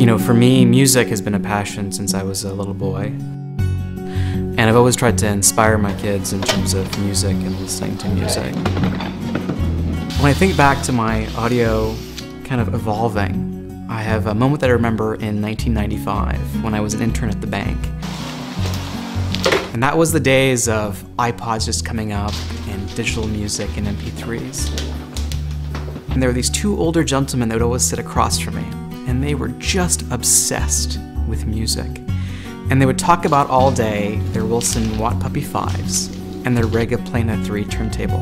You know, for me, music has been a passion since I was a little boy. And I've always tried to inspire my kids in terms of music and listening to music. When I think back to my audio kind of evolving, I have a moment that I remember in 1995 when I was an intern at the bank. And that was the days of iPods just coming up and digital music and MP3s. And there were these two older gentlemen that would always sit across from me, and they were just obsessed with music. And they would talk about all day their Wilson Watt Puppy 5s and their Rega Plana 3 turntable.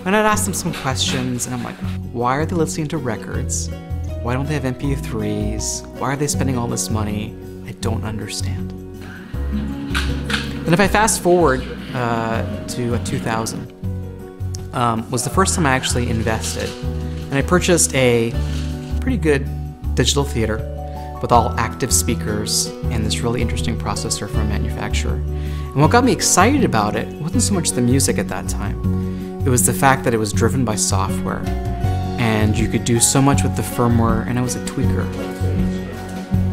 And I'd ask them some questions, and I'm like, why are they listening to records? Why don't they have MP3s? Why are they spending all this money? I don't understand. And if I fast forward to 2000, was the first time I actually invested. And I purchased a pretty good digital theater with all active speakers and this really interesting processor from a manufacturer. And what got me excited about it wasn't so much the music at that time. It was the fact that it was driven by software. And you could do so much with the firmware, and I was a tweaker.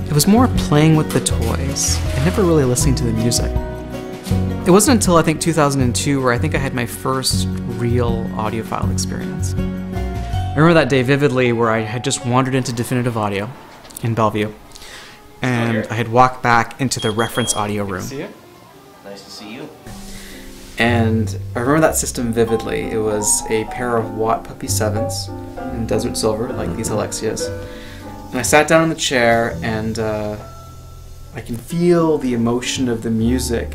It was more playing with the toys and never really listening to the music. It wasn't until I think 2002 where I think I had my first real audiophile experience. I remember that day vividly where I had just wandered into Definitive Audio in Bellevue, and I had walked back into the reference audio room. Nice to see you. And I remember that system vividly. It was a pair of Watt Puppy 7s in desert silver, like these Alexias. And I sat down in the chair, and I can feel the emotion of the music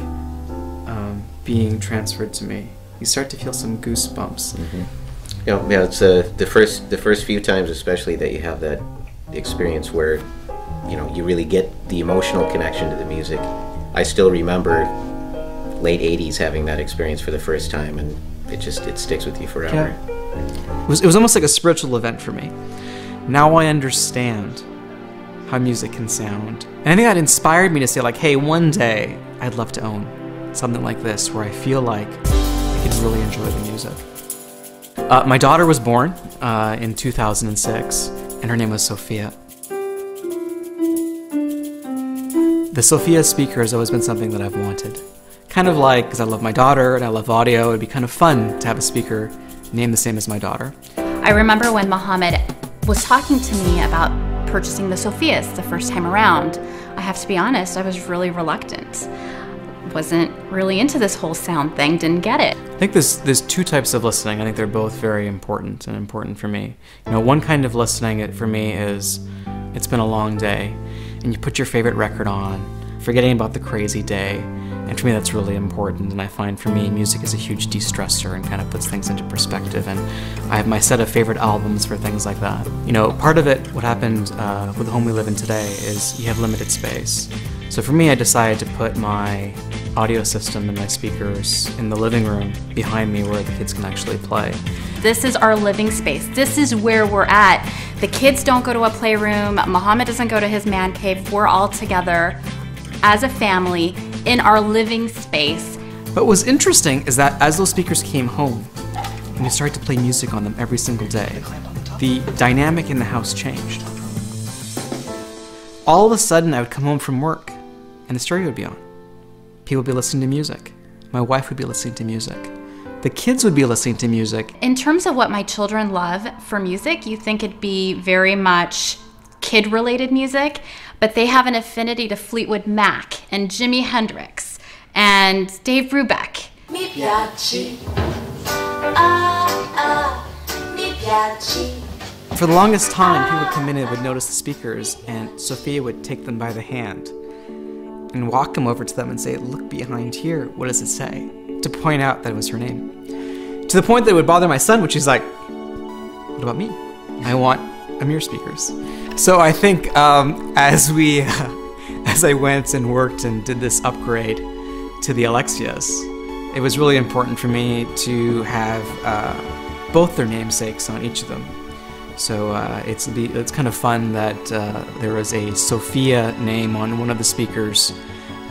being transferred to me. You start to feel some goosebumps. Mm-hmm. Yeah, it's the first few times, especially, that you have that experience where you really get the emotional connection to the music. I still remember late '80s having that experience for the first time, and it sticks with you forever. Yeah. It was almost like a spiritual event for me. Now I understand how music can sound, and I think that inspired me to say, like, hey, one day I'd love to own something like this where I feel like I can really enjoy the music. My daughter was born in 2006, and her name was Sophia. The Sophia speaker has always been something that I've wanted. Kind of like, because I love my daughter and I love audio, it'd be kind of fun to have a speaker named the same as my daughter. I remember when Mohammed was talking to me about purchasing the Sophias the first time around. I have to be honest, I was really reluctant. Wasn't really into this whole sound thing, didn't get it. I think there's two types of listening. I think they're both very important and important for me. One kind of listening for me is, it's been a long day, and you put your favorite record on, forgetting about the crazy day, and for me that's really important. And I find for me music is a huge de-stressor and kind of puts things into perspective, and I have my set of favorite albums for things like that. Part of it, what happened with the home we live in today, is you have limited space. So for me, I decided to put my audio system and my speakers in the living room behind me where the kids can actually play. This is our living space. This is where we're at. The kids don't go to a playroom. Mohammed doesn't go to his man cave. We're all together as a family in our living space. But what's interesting is that as those speakers came home and we started to play music on them every single day, the dynamic in the house changed. All of a sudden, I would come home from work and the stereo would be on. People would be listening to music. My wife would be listening to music. The kids would be listening to music. In terms of what my children love for music, you think it'd be very much kid-related music, but they have an affinity to Fleetwood Mac and Jimi Hendrix and Dave Brubeck. Mi piaci. Mi piaci. For the longest time, people would come in and would notice the speakers, and Sophia would take them by the hand and walk them over to them and say, look behind here, what does it say? To point out that it was her name. To the point that it would bother my son, which he's like, what about me? I want Amir speakers. So I think as I went and worked and did this upgrade to the Alexias, it was really important for me to have both their namesakes on each of them. So it's kind of fun that there was a Sophia name on one of the speakers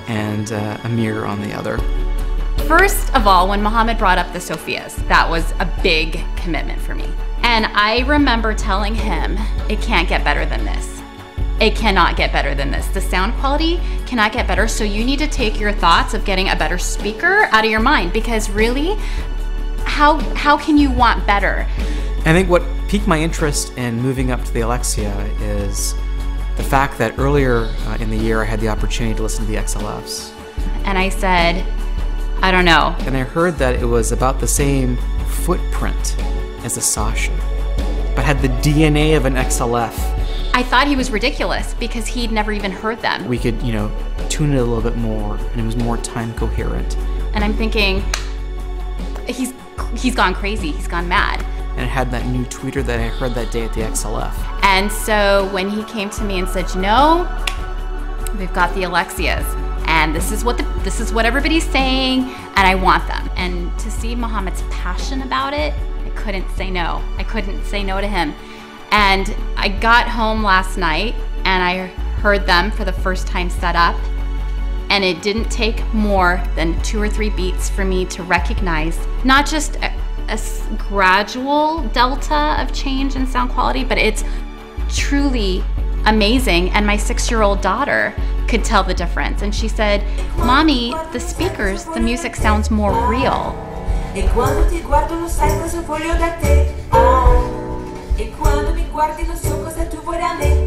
and Amir on the other. First of all, when Mohammed brought up the Sophias, that was a big commitment for me. And And I remember telling him, it can't get better than this. It cannot get better than this. The sound quality cannot get better. So you need to take your thoughts of getting a better speaker out of your mind, because really, how can you want better? I think what piqued my interest in moving up to the Alexia is the fact that earlier in the year I had the opportunity to listen to the XLFs. And I said, I don't know. And I heard that it was about the same footprint as a Sasha, but had the DNA of an XLF. I thought he was ridiculous because he'd never even heard them. We could, tune it a little bit more, and it was more time coherent. And I'm thinking, he's gone crazy, he's gone mad. And it had that new tweeter that I heard that day at the XLF. And so when he came to me and said, we've got the Alexias, and this is what everybody's saying, and I want them. And to see Mohammed's passion about it, I couldn't say no. I couldn't say no to him. And I got home last night and I heard them for the first time set up, and it didn't take more than 2 or 3 beats for me to recognize not just a gradual delta of change in sound quality, but it's truly amazing. And my 6-year-old daughter could tell the difference, and she said, Mommy, the speakers, the music sounds more real. E quando ti guardo non sai cosa voglio da te. E quando mi guardi non so cosa tu vuoi da me.